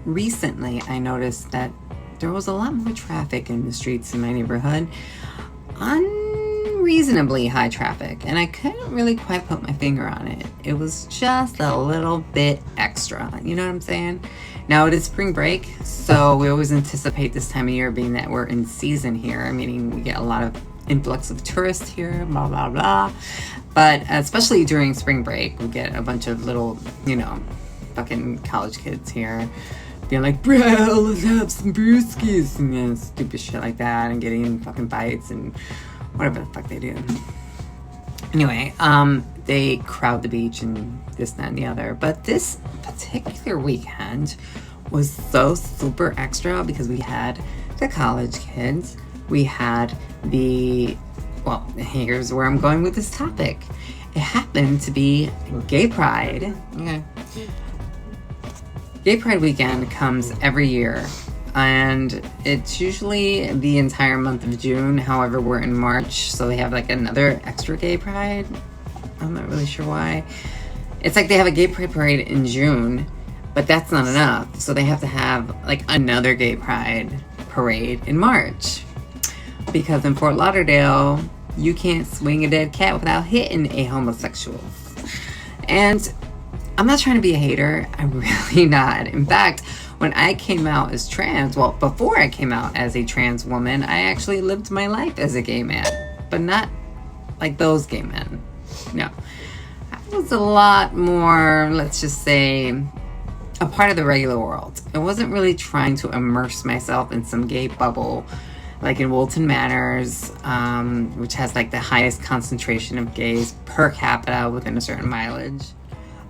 recently I noticed that there was a lot more traffic in the streets in my neighborhood. Unreasonably high traffic, and I couldn't really quite put my finger on it. It was just a little bit extra, you know what I'm saying? Now it is spring break, so we always anticipate this time of year, being that we're in season here, meaning we get a lot of influx of tourists here, blah blah blah. But especially during spring break, we get a bunch of little, fucking college kids here being like, bro, let's have some brewskis, and stupid shit like that, and getting fucking bites and whatever the fuck they do. Anyway, they crowd the beach and this, that, and the other. But this particular weekend was so super extra because we had the college kids. We had here's where I'm going with this topic. It happened to be Gay Pride. Okay. Gay Pride weekend comes every year, and it's usually the entire month of June. However, we're in March, so they have like another extra Gay Pride. I'm not really sure why. It's like they have a Gay Pride parade in June, but that's not enough. So they have to have like another Gay Pride parade in March. Because in Fort Lauderdale, you can't swing a dead cat without hitting a homosexual. And I'm not trying to be a hater. I'm really not. In fact, when I came out as trans, before I came out as a trans woman, I actually lived my life as a gay man. But not like those gay men. No. I was a lot more, let's just say, a part of the regular world. I wasn't really trying to immerse myself in some gay bubble, like in Woolton Manors, which has like the highest concentration of gays per capita within a certain mileage.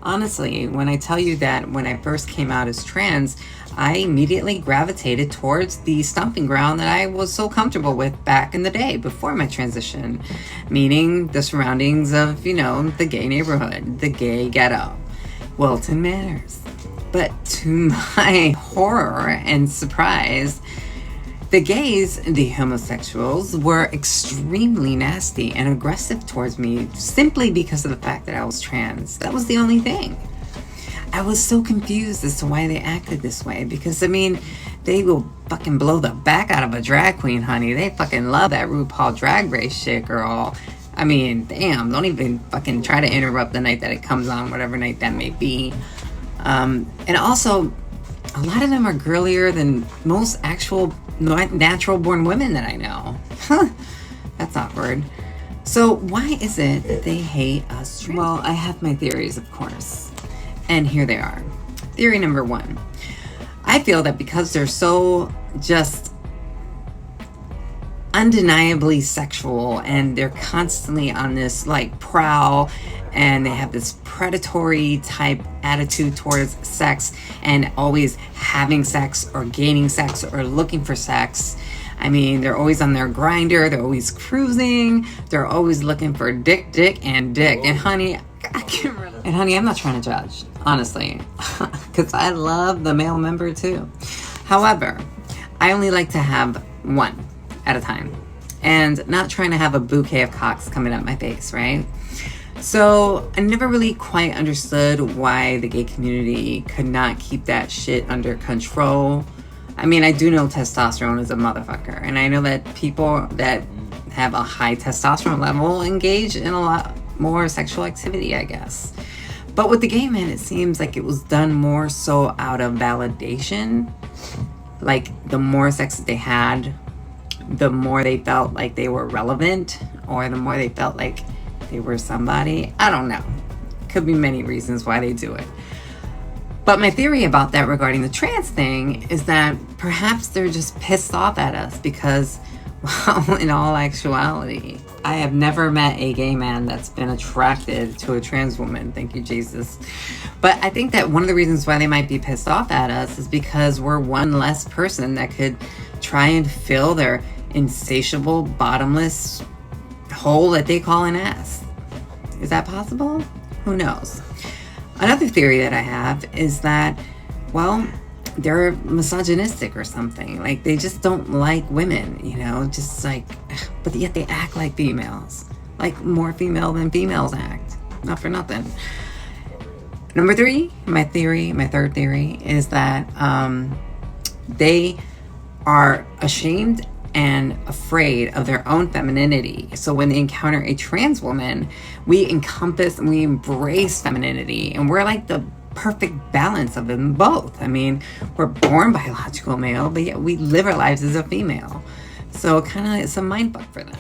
Honestly, when I tell you that when I first came out as trans, I immediately gravitated towards the stomping ground that I was so comfortable with back in the day before my transition, meaning the surroundings of, the gay neighborhood, the gay ghetto, Wilton Manors. But to my horror and surprise, the gays, the homosexuals, were extremely nasty and aggressive towards me simply because of the fact that I was trans. That was the only thing. I was so confused as to why they acted this way because, they will fucking blow the back out of a drag queen, honey. They fucking love that RuPaul Drag Race shit, girl. Damn, don't even fucking try to interrupt the night that it comes on, whatever night that may be. And also, a lot of them are girlier than most actual natural born women that I know. That's awkward. So why is it that they hate us trans? Well, I have my theories, of course. And here they are. Theory number 1. I feel that because they're so just undeniably sexual and they're constantly on this like prowl, and they have this predatory type attitude towards sex and always having sex or gaining sex or looking for sex. They're always on their grinder. They're always cruising. They're always looking for dick. And honey, I can't really. And honey, I'm not trying to judge, honestly, because I love the male member too. However, I only like to have one at a time and not trying to have a bouquet of cocks coming up my face, right? So I never really quite understood why the gay community could not keep that shit under control. I do know testosterone is a motherfucker, and I know that people that have a high testosterone level engage in a lot more sexual activity, I guess. But with the gay men, it seems like it was done more so out of validation. Like, the more sex that they had, the more they felt like they were relevant, or the more they felt like they were somebody. I don't know. Could be many reasons why they do it. But my theory about that regarding the trans thing is that perhaps they're just pissed off at us because, well, in all actuality, I have never met a gay man that's been attracted to a trans woman. Thank you, Jesus. But I think that one of the reasons why they might be pissed off at us is because we're one less person that could try and fill their insatiable, bottomless hole that they call an ass. Is that possible? Who knows? Another theory that I have is that, well, they're misogynistic or something. Like, they just don't like women, just like, but yet they act like females. Like, more female than females act. Not for nothing. Number three, my third theory is that they are ashamed and afraid of their own femininity. So when they encounter a trans woman, we encompass and we embrace femininity, and we're like the perfect balance of them both. I mean, we're born biological male, but yet we live our lives as a female. So kind of it's a mindfuck for them.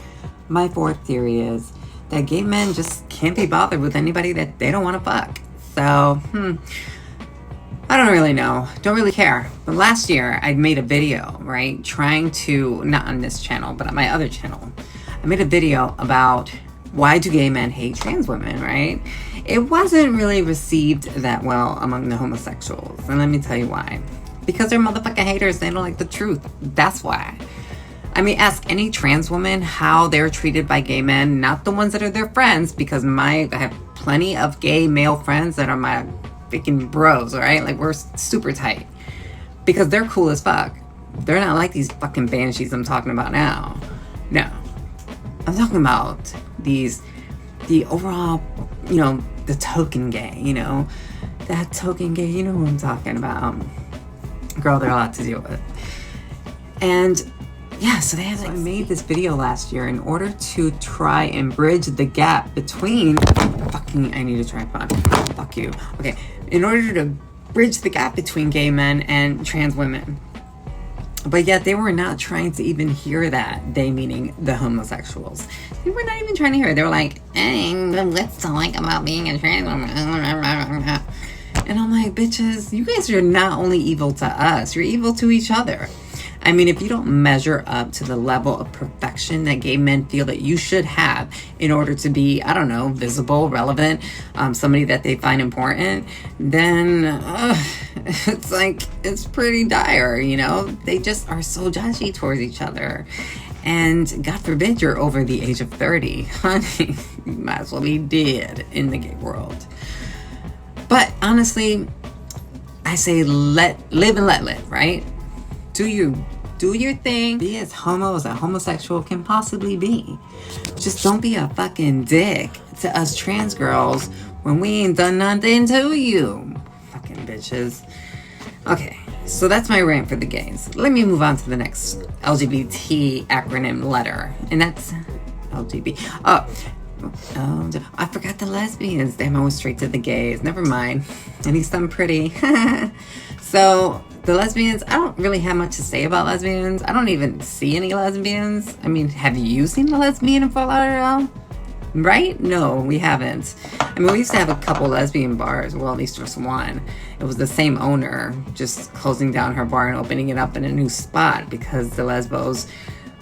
My fourth theory is that gay men just can't be bothered with anybody that they don't want to fuck. So, I don't really know. Don't really care. But last year, I made a video, right? Trying to, not on this channel, but on my other channel. I made a video about why do gay men hate trans women, right? It wasn't really received that well among the homosexuals. And let me tell you why. Because they're motherfucking haters. They don't like the truth. That's why. I mean, ask any trans woman how they're treated by gay men, not the ones that are their friends, because I have plenty of gay male friends that are my freaking bros, all right? Like, we're super tight because they're cool as fuck. They're not like these fucking banshees I'm talking about now. No, I'm talking about the overall, the token gay, that token gay, you know who I'm talking about. Girl, they're a lot to deal with. And yeah, so I made this video last year in order to try and bridge the gap between I need a tripod. Fuck you. Okay. In order to bridge the gap between gay men and trans women. But yet they were not trying to even hear that. They meaning the homosexuals. They were not even trying to hear it. They were like, hey, what's to like about being a trans woman? And I'm like, bitches, you guys are not only evil to us, you're evil to each other. I mean, if you don't measure up to the level of perfection that gay men feel that you should have in order to be, I don't know, visible, relevant, somebody that they find important, then it's pretty dire, They just are so judgy towards each other. And God forbid you're over the age of 30. Honey, you might as well be dead in the gay world. But honestly, I say live and let live, right? Do your thing. Be as homo as a homosexual can possibly be. Just don't be a fucking dick to us trans girls when we ain't done nothing to you. Fucking bitches. Okay, so that's my rant for the gays. Let me move on to the next LGBT acronym letter. And that's LGBT. Oh, I forgot the lesbians. Damn, I went straight to the gays. Never mind. At least I'm pretty. So, the lesbians, I don't really have much to say about lesbians. I don't even see any lesbians. I mean, have you seen a lesbian in Fort Lauderdale? Right? No, we haven't. I mean, we used to have a couple lesbian bars. Well, at least just one. It was the same owner just closing down her bar and opening it up in a new spot because the lesbos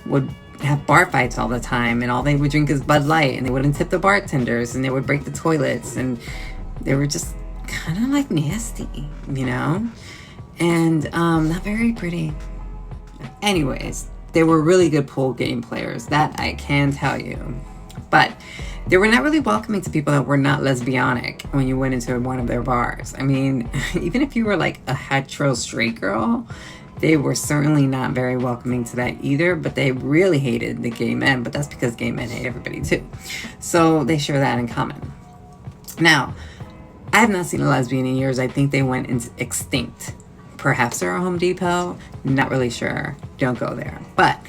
would have bar fights all the time, and all they would drink is Bud Light, and they wouldn't tip the bartenders, and they would break the toilets, and they were just kind of like nasty, and not very pretty. Anyways, they were really good pool game players, that I can tell you, but they were not really welcoming to people that were not lesbianic when you went into one of their bars. I mean, even if you were like a hetero straight girl, they were certainly not very welcoming to that either, but they really hated the gay men, but that's because gay men hate everybody too. So they share that in common. Now, I have not seen a lesbian in years. I think they went extinct. Perhaps they're a Home Depot. Not really sure. Don't go there. But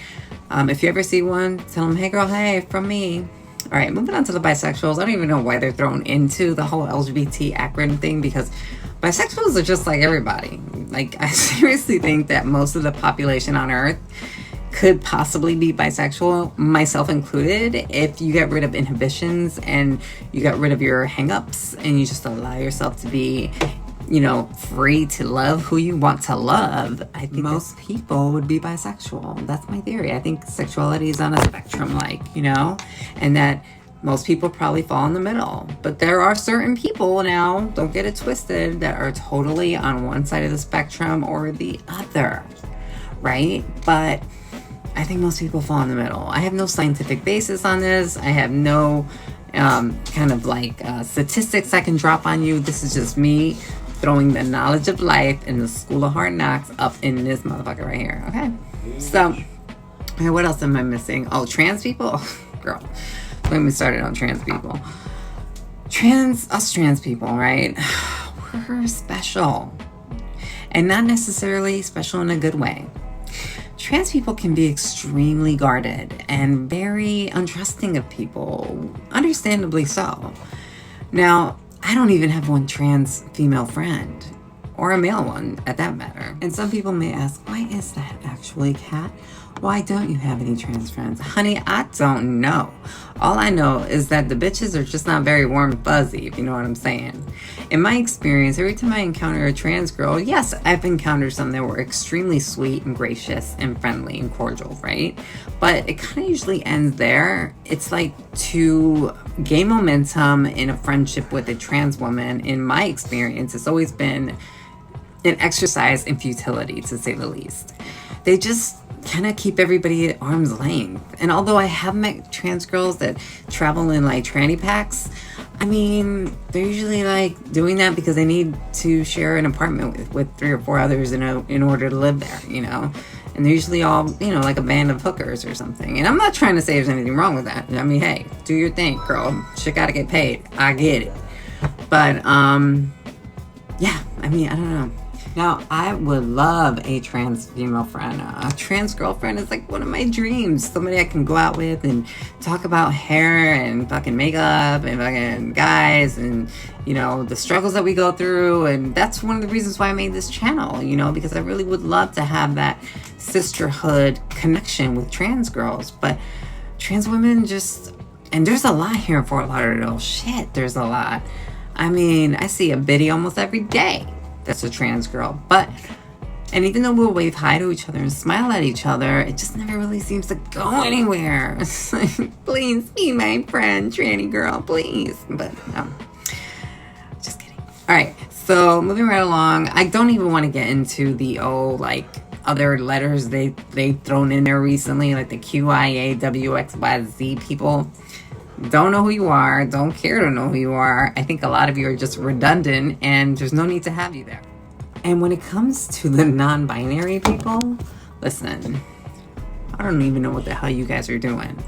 if you ever see one, tell them, hey girl, hey, from me. All right, moving on to the bisexuals. I don't even know why they're thrown into the whole LGBT acronym thing, because bisexuals are just like everybody. Like, I seriously think that most of the population on Earth could possibly be bisexual, myself included, if you get rid of inhibitions and you get rid of your hang-ups and you just allow yourself to be, free to love who you want to love. I think most people would be bisexual. That's my theory. I think sexuality is on a spectrum, and that most people probably fall in the middle. But there are certain people now, don't get it twisted, that are totally on one side of the spectrum or the other, right? But I think most people fall in the middle. I have no scientific basis on this. I have no statistics I can drop on you. This is just me throwing the knowledge of life and the school of hard knocks up in this motherfucker right here, okay? So, what else am I missing? Oh, trans people? Girl, let me start it on trans people. Trans people, right? super special. And not necessarily special in a good way. Trans people can be extremely guarded and very untrusting of people, understandably so. Now, I don't even have one trans female friend, or a male one at that matter. And some people may ask, why is that actually, Kat? Why don't you have any trans friends? Honey, I don't know. All I know is that the bitches are just not very warm and fuzzy, if you know what I'm saying. In my experience, every time I encounter a trans girl, yes, I've encountered some that were extremely sweet and gracious and friendly and cordial, right? But it kind of usually ends there. It's like to gain momentum in a friendship with a trans woman, in my experience, it's always been an exercise in futility, to say the least. They just kind of keep everybody at arm's length. And although I have met trans girls that travel in like tranny packs, I mean, they're usually like doing that because they need to share an apartment with 3 or 4 others in order to live there, you know? And they're usually all, you know, like a band of hookers or something. And I'm not trying to say there's anything wrong with that. I mean, hey, do your thing, girl. Shit gotta get paid. I get it. But, yeah, I mean, I don't know. Now, I would love a trans female friend. A trans girlfriend is like one of my dreams. Somebody I can go out with and talk about hair and fucking makeup and fucking guys and, you know, the struggles that we go through. And that's one of the reasons why I made this channel, you know, because I really would love to have that sisterhood connection with trans girls. But trans women just, and there's a lot here in Fort Lauderdale. Shit, there's a lot. I mean, I see a biddy almost every day that's a trans girl. And even though we'll wave hi to each other and smile at each other, it just never really seems to go anywhere. It's like, please be my friend, tranny girl, please. But no, just kidding. All right, so moving right along. I don't even want to get into the like other letters they've thrown in there recently, like the QIAWXYZ people. Don't know who you are, don't care to know who you are. I think a lot of you are just redundant and there's no need to have you there. And when it comes to the non-binary people, listen, I don't even know what the hell you guys are doing.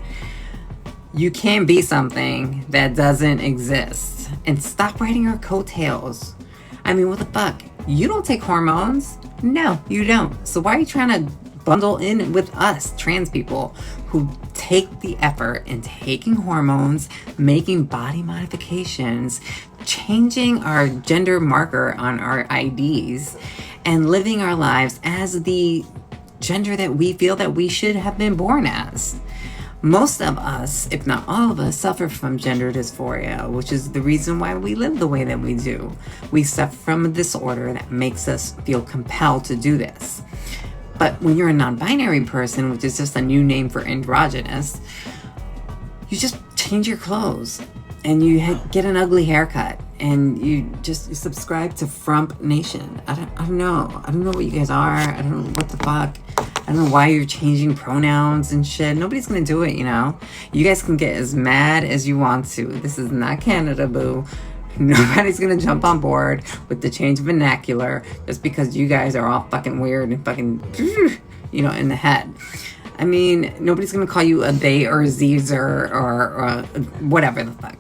You can't be something that doesn't exist. And stop riding your coattails. I mean, what the fuck? You don't take hormones. No, you don't. So why are you trying to bundle in with us, trans people, who take the effort in taking hormones, making body modifications, changing our gender marker on our IDs, and living our lives as the gender that we feel that we should have been born as? Most of us, if not all of us, suffer from gender dysphoria, which is the reason why we live the way that we do. We suffer from a disorder that makes us feel compelled to do this. But when you're a non-binary person, which is just a new name for androgynous, you just change your clothes and you get an ugly haircut and you subscribe to Frump Nation. I don't know. I don't know what you guys are. I don't know what the fuck. I don't know why you're changing pronouns and shit. Nobody's gonna do it, you know? You guys can get as mad as you want to. This is not Canada, boo. Nobody's gonna jump on board with the change of vernacular just because you guys are all fucking weird and fucking, you know, in the head. I mean, nobody's gonna call you a they or a z's or whatever the fuck.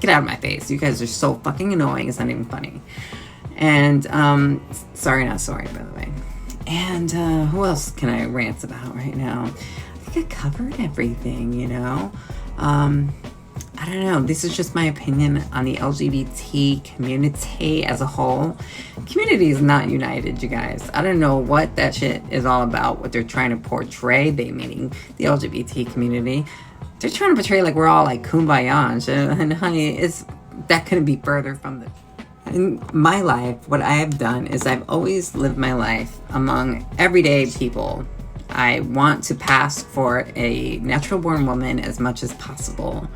Get out of my face. You guys are so fucking annoying. It's not even funny. And, sorry, not sorry, by the way. And, who else can I rant about right now? I think I covered everything, you know? I don't know. This is just my opinion on the LGBT community as a whole. Community is not united, you guys. I don't know what that shit is all about, what they're trying to portray, they meaning the LGBT community. They're trying to portray like we're all like kumbaya and shit. And honey, that couldn't be further from the... In my life, what I have done is I've always lived my life among everyday people. I want to pass for a natural born woman as much as possible.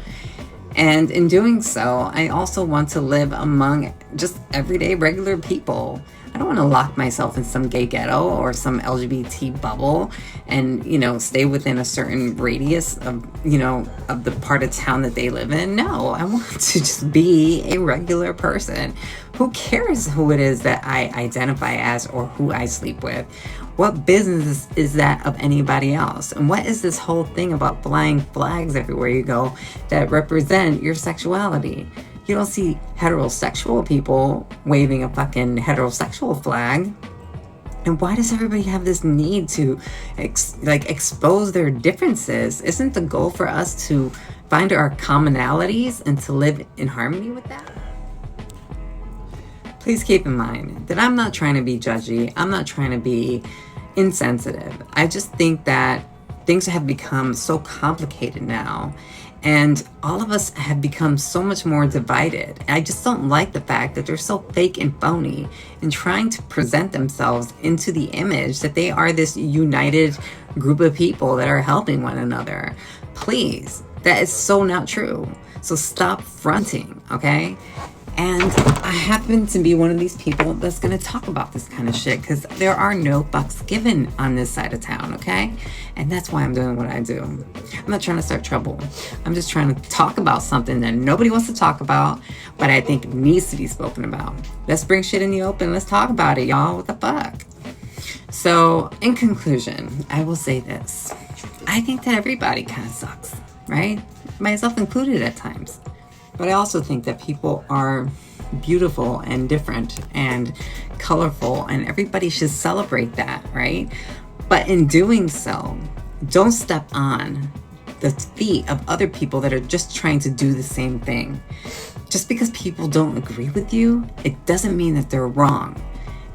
And in doing so, I also want to live among just everyday regular people. I don't want to lock myself in some gay ghetto or some LGBT bubble and, you know, stay within a certain radius of, you know, of the part of town that they live in. No, I want to just be a regular person. Who cares who it is that I identify as or who I sleep with? What business is that of anybody else? And what is this whole thing about flying flags everywhere you go that represent your sexuality? You don't see heterosexual people waving a fucking heterosexual flag. And why does everybody have this need to expose their differences? Isn't the goal for us to find our commonalities and to live in harmony with that? Please keep in mind that I'm not trying to be judgy. I'm not trying to be insensitive. I just think that things have become so complicated now. And all of us have become so much more divided. I just don't like the fact that they're so fake and phony in trying to present themselves into the image that they are this united group of people that are helping one another. Please, that is so not true. So stop fronting, okay? And I happen to be one of these people that's going to talk about this kind of shit because there are no fucks given on this side of town, okay? And that's why I'm doing what I do. I'm not trying to start trouble. I'm just trying to talk about something that nobody wants to talk about, but I think needs to be spoken about. Let's bring shit in the open. Let's talk about it, y'all. What the fuck? So, in conclusion, I will say this. I think that everybody kind of sucks, right? Myself included at times. But I also think that people are beautiful and different and colorful, and everybody should celebrate that, right? But in doing so, don't step on the feet of other people that are just trying to do the same thing. Just because people don't agree with you, it doesn't mean that they're wrong.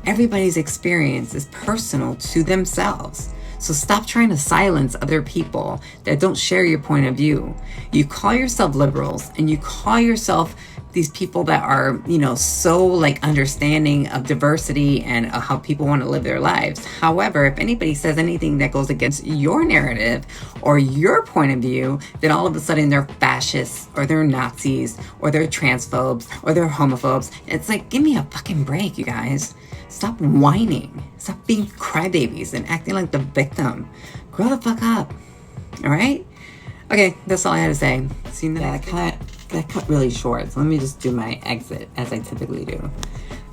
Everybody's experience is personal to themselves. So stop trying to silence other people that don't share your point of view. You call yourself liberals and you call yourself these people that are, so understanding of diversity and how people want to live their lives. However, if anybody says anything that goes against your narrative or your point of view, then all of a sudden they're fascists or they're Nazis or they're transphobes or they're homophobes. It's like, give me a fucking break, you guys. Stop whining. Stop being crybabies and acting like the victim. Grow the fuck up. All right? Okay, that's all I had to say. See, that cut really short. So let me just do my exit as I typically do.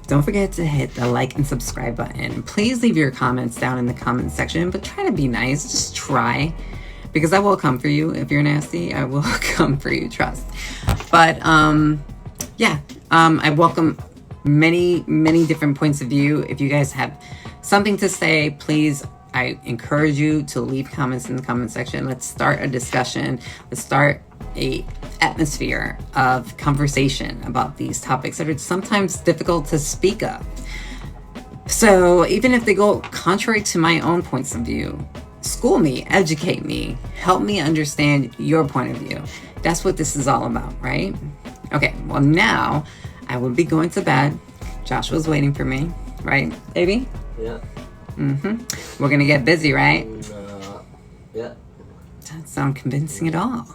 Don't forget to hit the like and subscribe button. Please leave your comments down in the comment section, but try to be nice. Just try. Because I will come for you. If you're nasty, I will come for you, trust. But, I welcome many different points of view. If you guys have something to say, please, I encourage you to leave comments in the comment section. Let's start a discussion. Let's start a atmosphere of conversation about these topics that are sometimes difficult to speak of. So even if they go contrary to my own points of view, school me, educate me, help me understand your point of view. That's what this is all about, right? Okay, well now I will be going to bed. Joshua's waiting for me, right, baby? Yeah. We're gonna get busy, right? Yeah. Doesn't sound convincing at all.